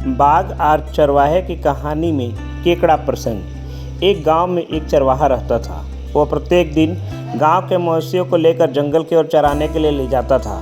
बाघ और चरवाहे की कहानी में केकड़ा प्रसंग। एक गांव में एक चरवाहा रहता था। वह प्रत्येक दिन गांव के मवेशियों को लेकर जंगल की ओर चराने के लिए ले जाता था।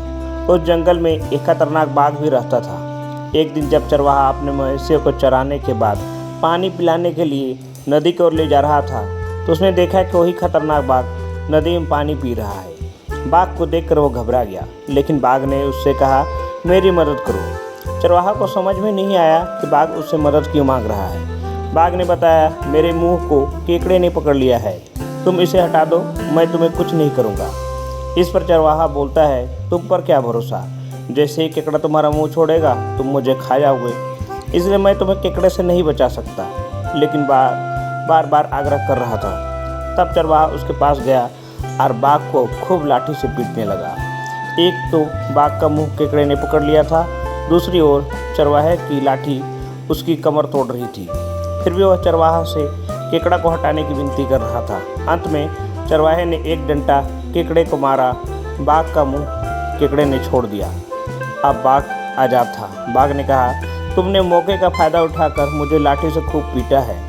उस जंगल में एक खतरनाक बाघ भी रहता था। एक दिन जब चरवाहा अपने मवेशियों को चराने के बाद पानी पिलाने के लिए नदी की ओर ले जा रहा था तो उसने देखा कि वही खतरनाक बाघ नदी में पानी पी रहा है। बाघ को देखकर वो घबरा गया, लेकिन बाघ ने उससे कहा, मेरी मदद करो। चरवाहा को समझ में नहीं आया कि बाघ उससे मदद क्यों मांग रहा है। बाघ ने बताया, मेरे मुंह को केकड़े ने पकड़ लिया है, तुम इसे हटा दो, मैं तुम्हें कुछ नहीं करूँगा। इस पर चरवाहा बोलता है, तुम पर क्या भरोसा, जैसे ही केकड़ा तुम्हारा मुंह छोड़ेगा तुम मुझे खा जाओगे, इसलिए मैं तुम्हें केकड़े से नहीं बचा सकता। लेकिन बार बार आग्रह कर रहा था। तब चरवाहा उसके पास गया और बाघ को खूब लाठी से पीटने लगा। एक तो बाघ का मुंह केकड़े ने पकड़ लिया था, दूसरी ओर चरवाहे की लाठी उसकी कमर तोड़ रही थी। फिर भी वह चरवाहा से केकड़ा को हटाने की विनती कर रहा था। अंत में चरवाहे ने एक डंडा केकड़े को मारा। बाघ का मुंह केकड़े ने छोड़ दिया। अब बाघ आज़ाद था। बाघ ने कहा, तुमने मौके का फ़ायदा उठाकर मुझे लाठी से खूब पीटा है,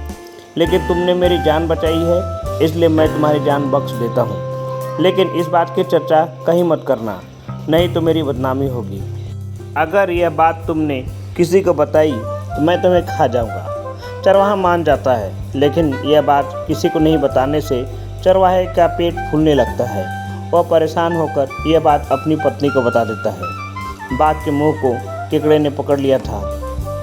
लेकिन तुमने मेरी जान बचाई है, इसलिए मैं तुम्हारी जान बख्श देता हूँ। लेकिन इस बात की चर्चा कहीं मत करना, नहीं तो मेरी बदनामी होगी। अगर यह बात तुमने किसी को बताई तो मैं तुम्हें खा जाऊँगा। चरवाहा मान जाता है, लेकिन यह बात किसी को नहीं बताने से चरवाहे का पेट फूलने लगता है। वह परेशान होकर यह बात अपनी पत्नी को बता देता है। बाघ के मुंह को केकड़े ने पकड़ लिया था।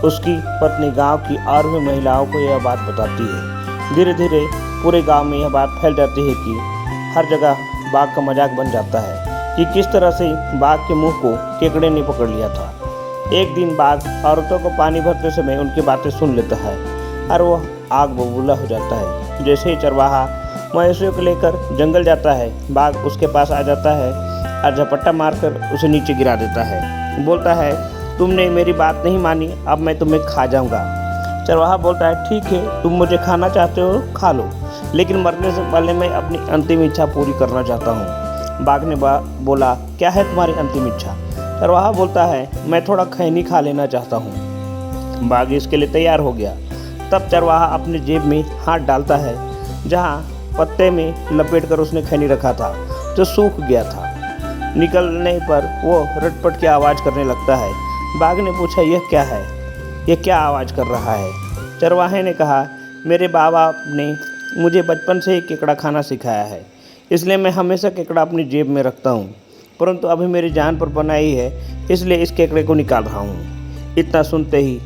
उसकी पत्नी गांव की और भी महिलाओं को यह बात बताती है। धीरे धीरे पूरे गांव में यह बात फैल जाती है कि हर जगह बाघ का मजाक बन जाता है कि किस तरह से बाघ के मुंह को केकड़े ने पकड़ लिया था। एक दिन बाघ औरतों को पानी भरते समय उनकी बातें सुन लेता है और वह आग बबूला हो जाता है। जैसे ही चरवाहा मवेशियों को लेकर जंगल जाता है, बाघ उसके पास आ जाता है और झपट्टा मारकर उसे नीचे गिरा देता है। बोलता है, तुमने मेरी बात नहीं मानी, अब मैं तुम्हें खा जाऊंगा। चरवाहा बोलता है, ठीक है, तुम मुझे खाना चाहते हो खा लो, लेकिन मरने से पहले मैं अपनी अंतिम इच्छा पूरी करना चाहता हूँ। बाघ ने बोला, क्या है तुम्हारी अंतिम इच्छा? चरवाहा बोलता है, मैं थोड़ा खैनी खा लेना चाहता हूँ। बाघ इसके लिए तैयार हो गया। तब चरवाहा अपनी जेब में हाथ डालता है, जहाँ पत्ते में लपेटकर उसने खैनी रखा था, जो सूख गया था। निकलने पर वो रटपट की आवाज़ करने लगता है। बाघ ने पूछा, यह क्या है? यह क्या आवाज़ कर रहा है? चरवाहे ने कहा, मेरे बाबा ने मुझे बचपन से ही केकड़ा खाना सिखाया है, इसलिए मैं हमेशा केकड़ा अपनी जेब में रखता हूँ, परंतु अभी मेरी जान पर बनाई है, इसलिए इस केकड़े को निकाल रहा हूँ। इतना सुनते ही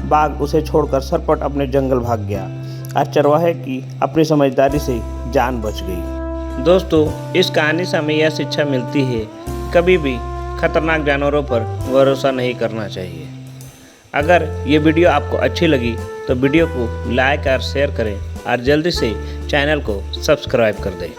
बाघ उसे छोड़कर सरपट अपने जंगल भाग गया और चरवाहे की अपनी समझदारी से जान बच गई। दोस्तों, इस कहानी से हमें यह शिक्षा मिलती है, कभी भी खतरनाक जानवरों पर भरोसा नहीं करना चाहिए। अगर ये वीडियो आपको अच्छी लगी तो वीडियो को लाइक और शेयर करें और जल्दी से चैनल को सब्सक्राइब कर दें।